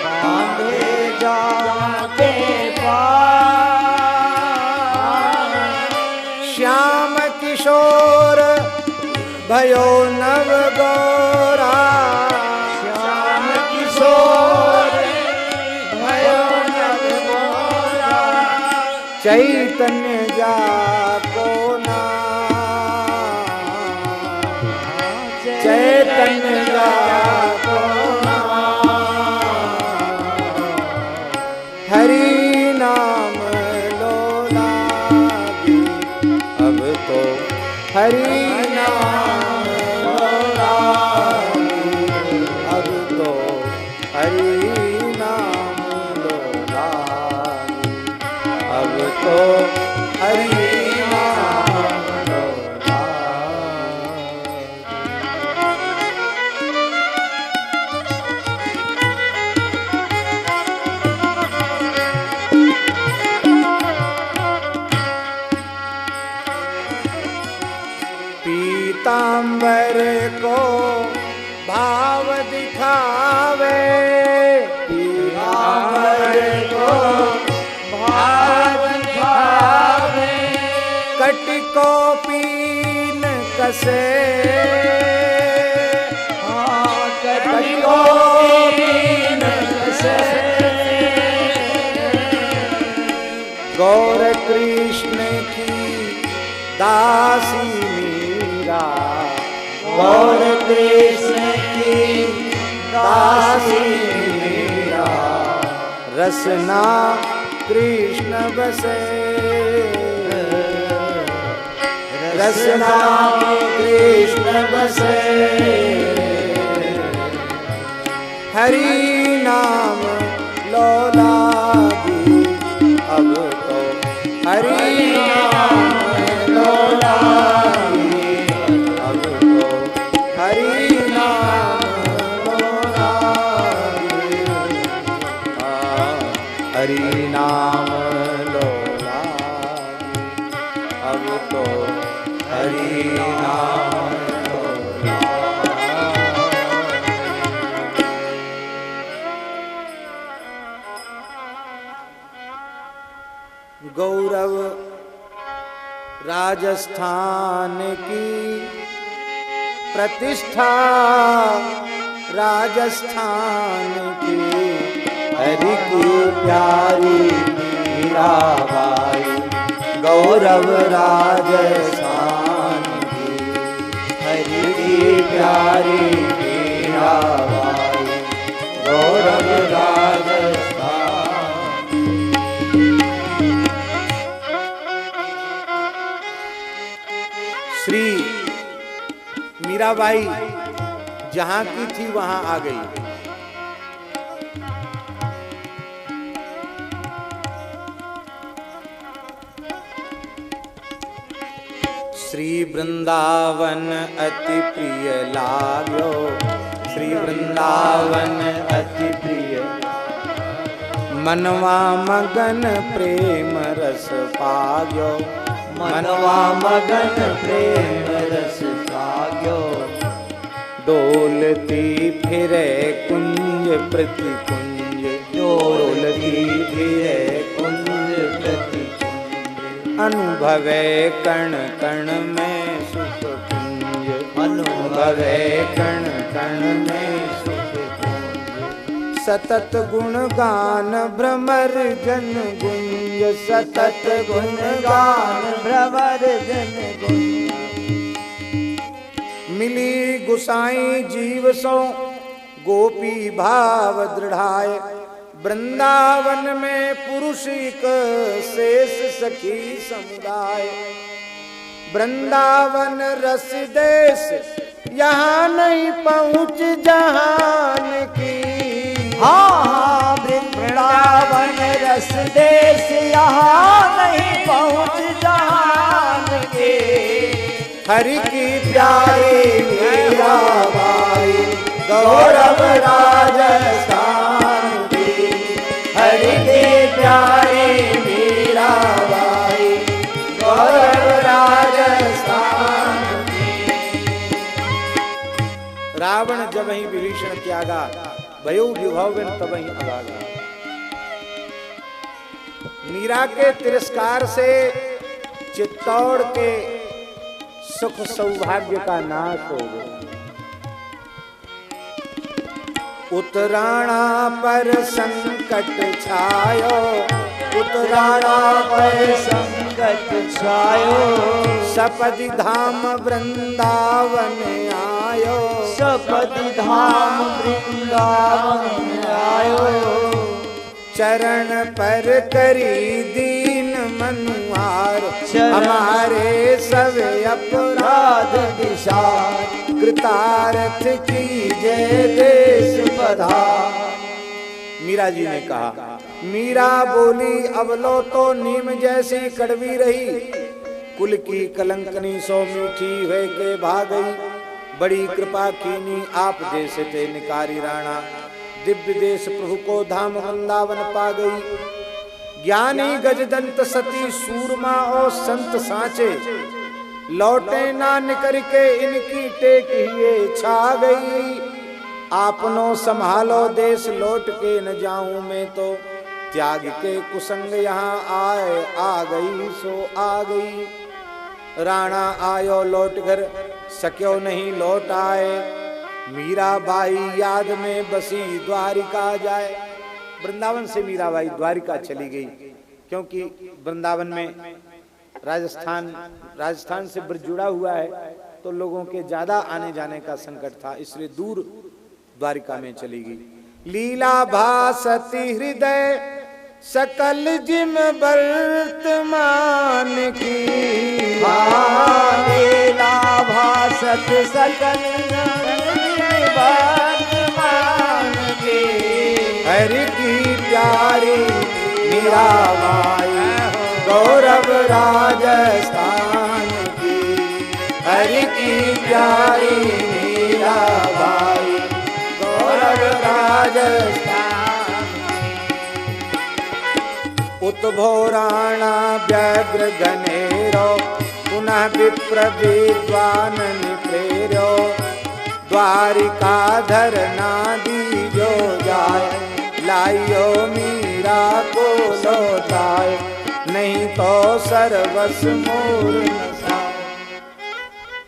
बांधे जाके पाँव, चैतन्य जाको नाम, चैतन्य जाको नाम, हरि नाम लो लागी, अब तो हरि नाम लो लागी, अब तो हरि नाम लो लागी, अब तो हरि नाम लो लागी। पीतांबर को भाव दिखावे, पीतांबर को भाव दिखावे, कटि को पीन कसे, कटि को पीन कसे, गौर कृष्ण की दासी मीरा, गौर कृष्ण की दासी मीरा, रसना कृष्ण बसे, रसना कृष्ण बसे, हरि नाम लो लागी, अब तो हरि नाम लो लागी, अब तो हरि नाम लो लागी, हरि नाम लो लागी, अब तो हरि नाम लो लागी। गौरव राजस्थान की प्रतिष्ठा, राजस्थान की हरि की प्यारी मीराबाई, गौरव राजस्थान की हरि की प्यारी मीराबाई, गौरव राजस्थान। श्री मीराबाई जहां की थी वहां आ गई। श्री वृंदावन अति प्रिय लाग्यो, श्री वृंदावन अति प्रिय, मनवा मगन प्रेम रस पाग्यो, मनवा मगन प्रेम रस पाग्यो, डोलती फिरे कुंज प्रति कुंज, डोलती फिरे कुंज प्रति कुंज, अनुभवे कण कण में सुख कुंज, अनुभवे कण कण में सुख कुंज, सतत गुणगान भ्रमर जन गुंज, सतत गुणगान भ्रमर जन गुंज, मिली गुसाई जीव सो गोपी भाव दृढ़ाय, वृंदावन में पुरुषिक शेष सखी समुदाय, वृंदावन रस देश यहाँ नहीं पहुँच जहान की, हाँ वृंदावन रस देश यहाँ नहीं पहुँच जहान के, हरि की प्यारी मीराबाई, गौरव राजस्थान की, हरि की प्यारी मीराबाई, गौरव राजस्थान की। रावण जब ही विभीषण त्यागा, भयो विभव तब ही अभागा। मीरा के तिरस्कार से चित्तौड़ के सुख सौभाग्य का नाश हो गया। उत्तरायण पर संकट छायो, राणा पर संकट छायो, सपदि धाम वृंदावन आयो, सपदि धाम वृंदावन आयो। चरण पर करी दीन मनुआर, हमारे सब अपराध विसार, कृतार्थ की जय देश पधार। मीरा जी ने कहा, मीरा बोली अबलो तो नीम जैसी कड़वी रही, कुल की कलंकनी सो मीठी है के भागई, बड़ी कृपा कीनी आप देश थे निकारी राणा, दिव्य देश प्रभु को धाम वृंदावन पा गई। ज्ञानी गजदंत सती सूरमा और संत सांचे, लौटे ना निकर के इनकी टेक ही छा गई। आपनो संभालो देश लौट के न जाऊं मैं तो, त्याग के कुसंग यहाँ आए आ गई सो आ गई। राणा आयो लौट घर सक्यो नहीं लौट आए, मीराबाई याद में बसी द्वारिका जाए। वृंदावन से मीराबाई द्वारिका चली गई, क्योंकि वृंदावन में राजस्थान से ब्रज जुड़ा हुआ है, तो लोगों के ज्यादा आने जाने का संकट था, इसलिए दूर द्वारिका में चली गई। लीला भासती हृदय सकल जिम वर्तमान की, लीला भासत सकल वर्तमान की, हरि की प्यारी मीराबाई गौरव राजस्थान की, हरि की प्यारी मीराबाई गौरव राजस्थान। उतभो राणा व्यग्र घनेरो, पुनः विप्र विद्वान प्रेरो, द्वारिका धरना दीजो जाए, लाइयो मीरा को लौटाए, नहीं तो सर्वस मोर नसाए।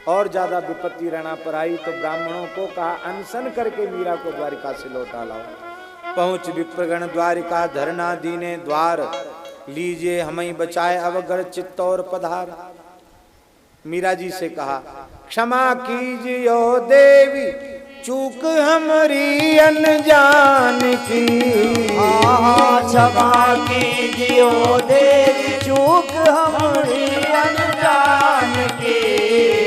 और ज्यादा विपत्ति राणा पर आई तो ब्राह्मणों को कहा, अनशन करके मीरा को द्वारिका से लौटा लाओ। पहुंच विप्रगण द्वारिका धरना दीने द्वार, लीजिए हमें बचाए अवगर चित्तौर पधार। मीरा जी से कहा, क्षमा कीजियो देवी चूक हमारी अनजान की, क्षमा कीजियो देवी चूक हमारी अनजान की,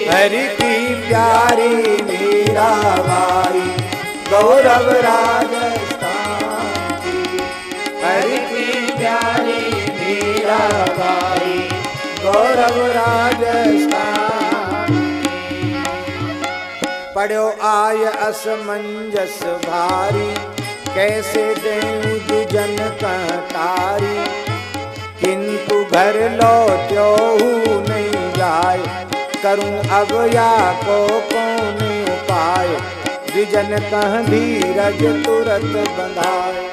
हरि की प्यारी मीराबाई गौरव राजस्थान की, हरि की प्यारी मीराबाई गौरव राजस्थान। पढ़ो आय असमंजस भारी, कैसे देऊं दुजन कहतारी, किंतु घर लौट्यो नहीं जाए, करूं अब या को कौन उपाय, द्विजन कह धीरज तुरत बंधाए।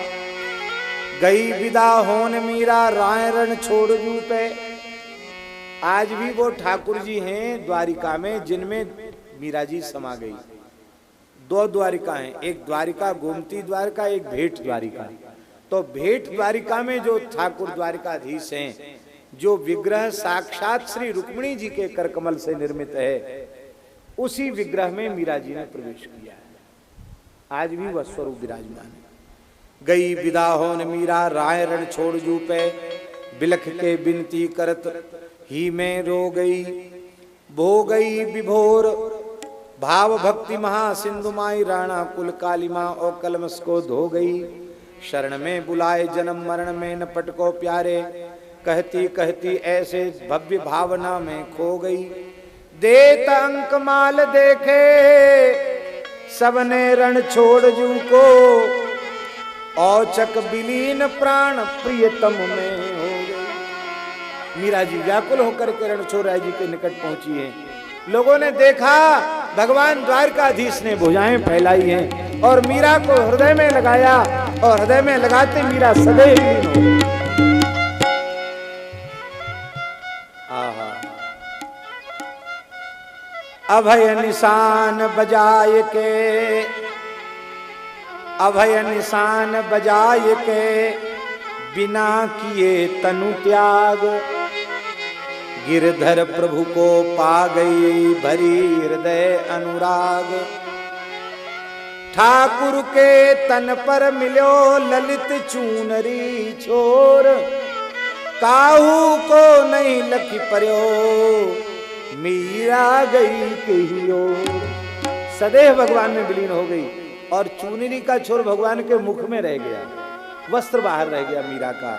गई विदा होन मीरा राय रण छोड़ जू पे। आज भी वो ठाकुर जी हैं द्वारिका में जिनमें मीरा जी समा गई। दो द्वारिका हैं, एक द्वारिका गोमती द्वारिका, एक भेंट द्वारिका। तो भेंट द्वारिका में जो ठाकुर द्वारिकाधीश हैं, जो विग्रह साक्षात श्री रुक्मिणी जी के करकमल से निर्मित है, उसी विग्रह में मीरा जी ने प्रवेश किया है। आज भी वह स्वरूप विराजमान है। गई विदा होन मीरा राय रण छोड़ जू पे, बिलख के बिनती करत ही में रो गई, भो गई विभोर भाव भक्ति महा सिंधु माई, राणा कुल कालिमा और कलमस को धो गई। शरण में बुलाए जन्म मरण में न पटको प्यारे, कहती कहती ऐसे भव्य भावना में खो गई। देत अंक माल देखे सबने रण छोड़ जू को, औचक विलीन प्राण प्रियतम में हो गई। मीरा जी व्याकुल होकर के रणछोड़ जी के निकट पहुंची हैं। लोगों ने देखा भगवान द्वारकाधीश ने भुजाएं फैलाई हैं और मीरा को हृदय में लगाया, और हृदय में लगाते मीरा सदैव लीन हो गई। आहा, अभय निशान बजाय के, अभय निशान बजाय के, बिना किए तनु त्याग, गिरधर प्रभु को पा गई भरी हृदय अनुराग। ठाकुर के तन पर मिलो ललित चूनरी छोर, काहू को नहीं लखी पर्यो मीरा गई कही ओर। सदैव भगवान में विलीन हो गई और चूनरी का छोर भगवान के मुख में रह गया, वस्त्र बाहर रह गया मीरा का।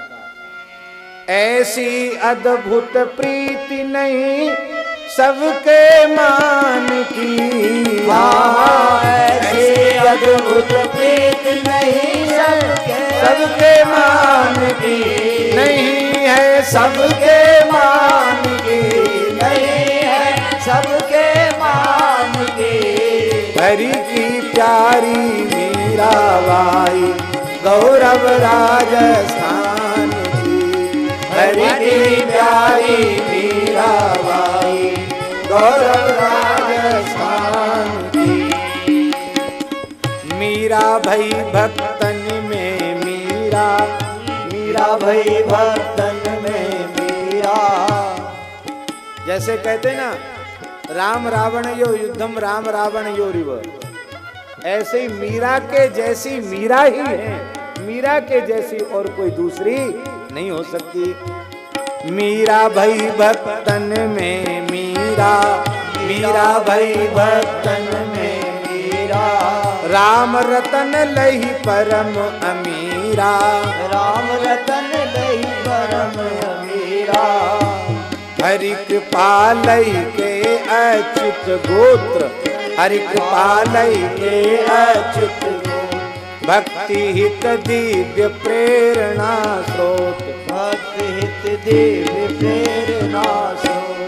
ऐसी अद्भुत प्रीति नहीं सबके मान की, ऐसी अद्भुत प्रीति नहीं सबके मान की, नहीं है सबके मान की, नहीं है सबके मान की। हरि की प्यारी मीराबाई गौरव राजस्थान की, हरि की प्यारी मीराबाई गौरव राजस्थान की। मीरा भई भक्तन में मीरा, मीरा भई भक्तन में मीरा। जैसे कहते ना राम रावण यो युद्धम राम रावण यो रिव, ऐसे ही मीरा के जैसी मीरा ही है, मीरा के जैसी और कोई दूसरी नहीं हो सकती। मीरा भई भक्तन में मीरा, मीरा भई भक्तन में मीरा। राम रतन लही परम अमीरा, राम रतन लही परम अमीरा। हरि कृपा लई के अच्युत गोत्र, हरि कृपा लई के अच्युत गोत्र। भक्ति हित दिव्य प्रेरणा स्रोत, भक्ति हित दिव्य प्रेरणा स्रोत।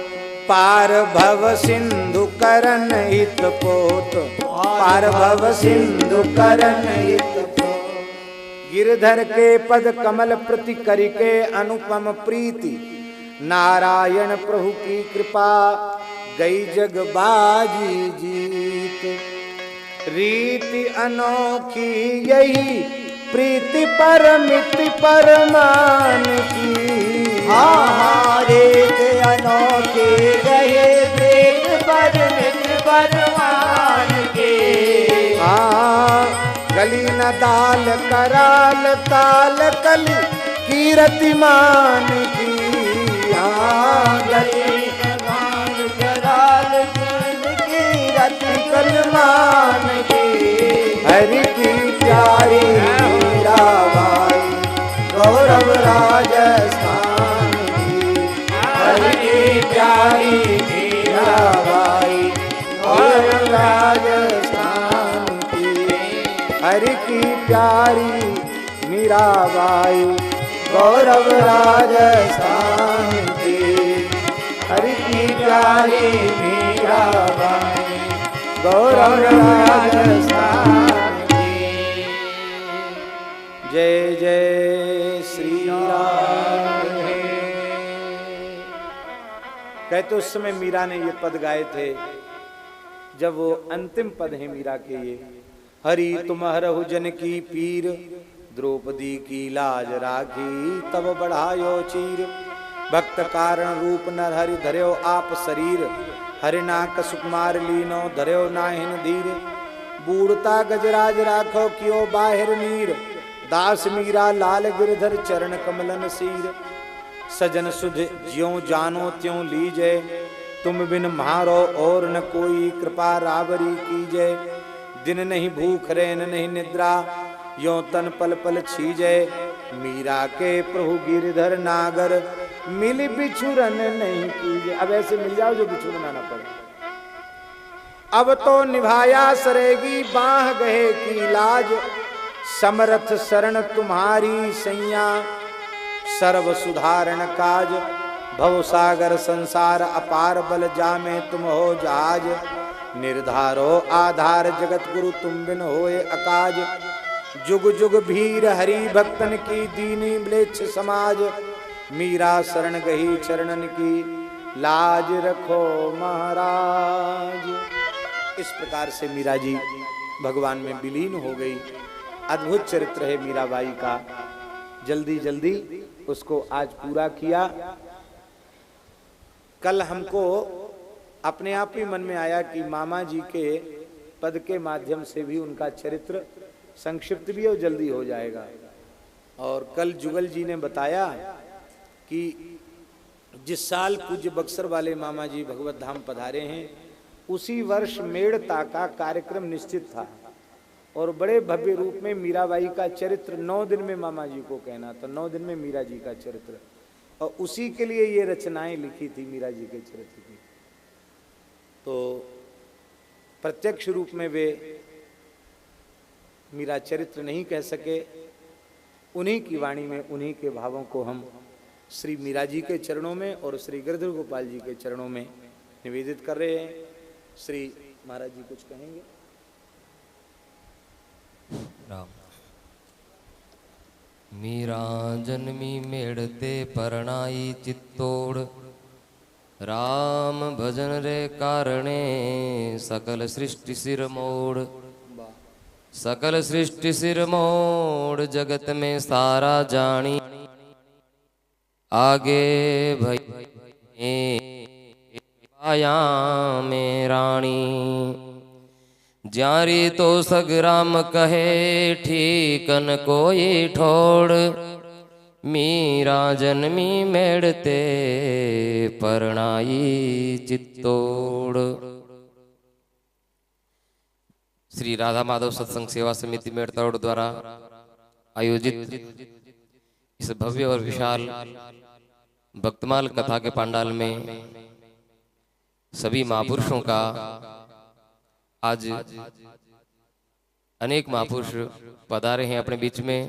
पार भव सिंधु करन हित पोत, पार भव सिंधु करन हित पोत। गिरधर के पद कमल प्रति करिके अनुपम प्रीति, नारायण प्रभु की कृपा गई जग बाजी जीत। रीति अनोखी यही प्रीति परमिति परमान की, हमारे अनोखे गए प्रेम परमिति परमान के। गली न दाल कराल ताल कली कीरतिमान की, गली न दाल कराल कीरति कलमान की। हरि की प्यारी मीराबाई गौरव राजस्थान की, हरि की प्यारी मीराबाई गौरव राजस्थान की। हरि की प्यारी मीराबाई गौरव राजस्थान की, हरि की प्यारी मीराबाई गौरव राजस्थान की। जय जय श्री राम। कहते उस समय मीरा ने ये पद गाए थे, जब वो अंतिम पद है मीरा के ये। हरि तुम हरहु जन की पीर, द्रौपदी की लाज राखी तब बढ़ायो चीर। भक्त कारण रूप नर हरि धर्यो आप शरीर, हरिनाक सुकुमार लीनो धर्यो नाहिन धीर। बूढ़ता गजराज राखो कियो बाहिर नीर, दास मीरा लाल गिरधर चरण कमलन सीर। सजन सुध ज्यों जानो त्यों लीजय, तुम बिन म्हारो और न कोई कृपा रावरी कीजय। दिन नहीं भूख रैन नहीं निद्रा, यों तन पल पल छीजय। मीरा के प्रभु गिरधर नागर, मिल बिछुरन नहीं कीजय। अब ऐसे मिल जाओ जो बिछुरना ना पड़े। अब तो निभाया सरेगी बाह गहे की लाज, समरथ शरण तुम्हारी सैया सर्व सुधारण काज। भव सागर संसार अपार बल जामे तुम हो जहाज। निर्धारो आधार जगत गुरु तुम बिन होए अकाज। जुग जुग भीर हरि भक्तन की दीनी म्लेच्छ समाज। मीरा शरण गही चरणन की लाज रखो महाराज। इस प्रकार से मीरा जी भगवान में विलीन हो गई। अद्भुत चरित्र है मीराबाई का। जल्दी जल्दी उसको आज पूरा किया। कल हमको अपने आप ही मन में आया कि मामा जी के पद के माध्यम से भी उनका चरित्र संक्षिप्त भी और जल्दी हो जाएगा। और कल जुगल जी ने बताया कि जिस साल पूज्य बक्सर वाले मामा जी भगवत धाम पधारे हैं उसी वर्ष मेड़ता का कार्यक्रम निश्चित था और बड़े भव्य रूप में मीराबाई का चरित्र 9 दिन में मामा जी को कहना था, 9 दिन में मीरा जी का चरित्र, और उसी के लिए ये रचनाएं लिखी थी मीरा जी के चरित्र की। तो प्रत्यक्ष रूप में वे मीरा चरित्र नहीं कह सके, उन्हीं की वाणी में उन्हीं के भावों को हम श्री मीरा जी के चरणों में और श्री गिरधर गोपाल जी के चरणों में निवेदित कर रहे हैं। श्री महाराज जी कुछ कहेंगे? राम। मीरा जन्मी मेड़ते परणाई चित्तोड़, राम भजन रे कारणे सकल सृष्टि सिर मोड़, सकल सृष्टि सिर मोड़, जगत में सारा जानी आगे भई आया में रानी, ज्यारी तो सगराम कहे ठीकन कोई ठोड़, मीरा जन्मी मेड़ते परणाई चित्तोड़। श्री राधा माधव सत्संग सेवा समिति मेड़तोड़ द्वारा आयोजित इस भव्य और विशाल भक्तमाल कथा के पंडाल में सभी महापुरुषों का आज अनेक महापुरुष पधारे हैं अपने बीच में।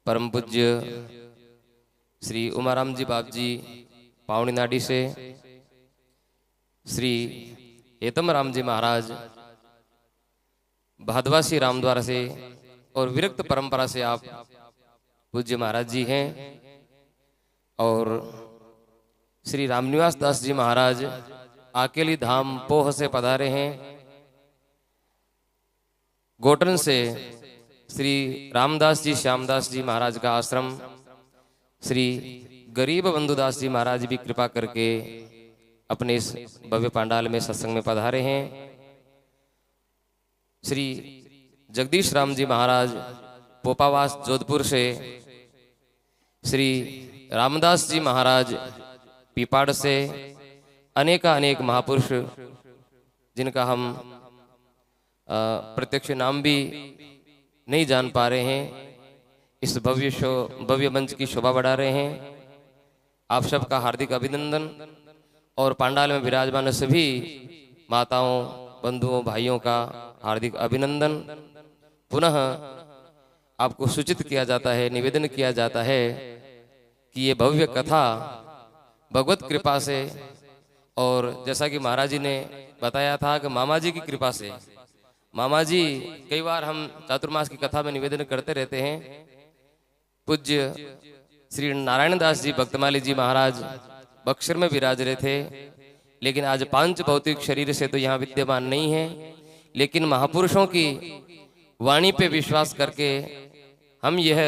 परम पूज्य श्री उमाराम जी बाप जी पावनी नाडी से, श्री हेतम राम जी महाराज भादवासी रामद्वारा से और विरक्त परंपरा से आप पूज्य महाराज जी हैं, और श्री रामनिवास दास जी महाराज आकेली धाम पोह से पधारे हैं। गोटन से श्री रामदास जी श्यामदास जी महाराज का आश्रम, श्री गरीब बंधुदास जी महाराज भी कृपा करके अपने इस भव्य पांडाल में सत्संग में पधारे हैं। श्री जगदीश राम जी महाराज पोपावास जोधपुर से, श्री रामदास जी महाराज पीपाड़ से, अनेक महापुरुष जिनका हम प्रत्यक्ष नाम भी नहीं जान पा रहे हैं, इस भव्य मंच की शोभा बढ़ा रहे हैं। आप सबका हार्दिक अभिनंदन और पांडाल में विराजमान सभी माताओं, बंधुओं, भाइयों का हार्दिक अभिनंदन। पुनः आपको सूचित किया जाता है, निवेदन किया जाता है कि ये भव्य कथा भगवत कृपा से, और जैसा कि महाराज जी ने बताया था कि मामा जी की कृपा से, मामा जी कई बार हम चातुर्मास की कथा में निवेदन करते रहते हैं। पूज्य श्री नारायण दास जी भक्तमाली जी महाराज बक्सर में विराज रहे थे, लेकिन आज पांच भौतिक शरीर से तो यहाँ विद्यमान नहीं है, लेकिन महापुरुषों की वाणी पे विश्वास करके हम यह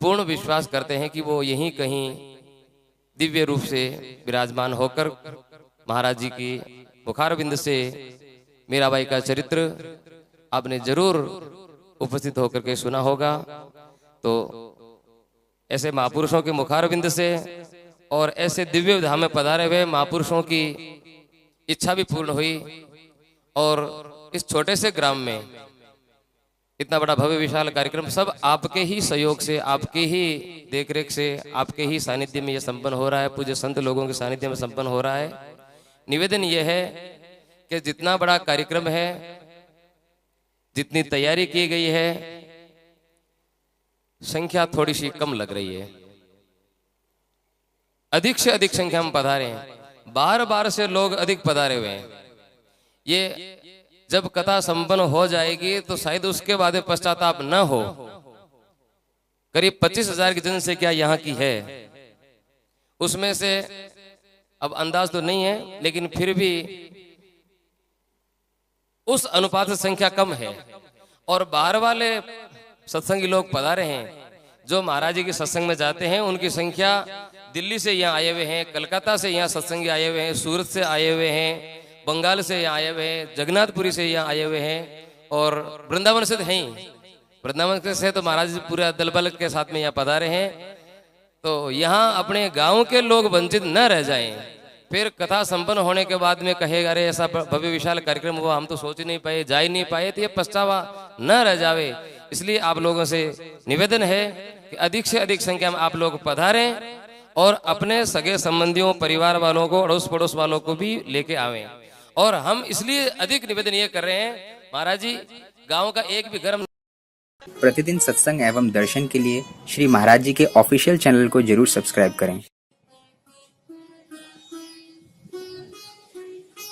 पूर्ण विश्वास करते हैं कि वो यहीं कहीं दिव्य रूप से विराजमान होकर महाराज जी की मुखारविंद से मीराबाई का चरित्र आपने जरूर उपस्थित होकर के सुना होगा। तो ऐसे महापुरुषों के मुखारविंद से और ऐसे दिव्य धाम में पधारे हुए महापुरुषों की इच्छा भी पूर्ण हुई, और इस छोटे से ग्राम में इतना बड़ा भव्य विशाल कार्यक्रम सब आपके ही सहयोग से, आपके ही देखरेख से, आपके ही सानिध्य में यह संपन्न हो रहा है, पूज्य संत लोगों के सानिध्य में संपन्न हो रहा है। निवेदन यह है कि जितना बड़ा कार्यक्रम है, जितनी तैयारी की गई है, संख्या थोड़ी सी कम लग रही है। अधिक से अधिक संख्या में पधारे हैं, बार बार से लोग अधिक पधारे हुए हैं। ये जब कथा संपन्न हो जाएगी तो शायद उसके बाद पश्चाताप न हो। करीब 25,000 की जनसंख्या यहाँ की है, उसमें से अब अंदाज तो नहीं है, लेकिन फिर भी उस अनुपात से संख्या कम है, और बाहर वाले सत्संगी लोग पधारे हैं। जो महाराज जी के सत्संग में जाते हैं उनकी संख्या दिल्ली से यहाँ आए हुए हैं, कलकत्ता से यहाँ सत्संगी आए हुए हैं, सूरत से आए हुए हैं, बंगाल से यहाँ आए हुए हैं, जगन्नाथपुरी से यहाँ आए हुए हैं और वृंदावन से तो हैं ही। वृंदावन से तो महाराज जी पूरा दल बल के साथ में यहाँ पधारे हैं। तो यहाँ अपने गांव के लोग वंचित न रह जाएं। फिर कथा संपन्न होने के बाद में कहेगा अरे ऐसा भव्य विशाल कार्यक्रम हुआ, हम तो सोच ही नहीं पाए, जा ही नहीं पाए, तो ये पछतावा न रह जावे। इसलिए आप लोगों से निवेदन है कि अधिक से अधिक संख्या में आप लोग पधारें और अपने सगे संबंधियों, परिवार वालों को, अड़ोस पड़ोस वालों को भी लेके आवें। और हम इसलिए अधिक निवेदन ये कर रहे हैं, महाराज जी गाँव का एक भी गर्म। प्रतिदिन सत्संग एवं दर्शन के लिए श्री महाराज जी के ऑफिशियल चैनल को जरूर सब्सक्राइब करें।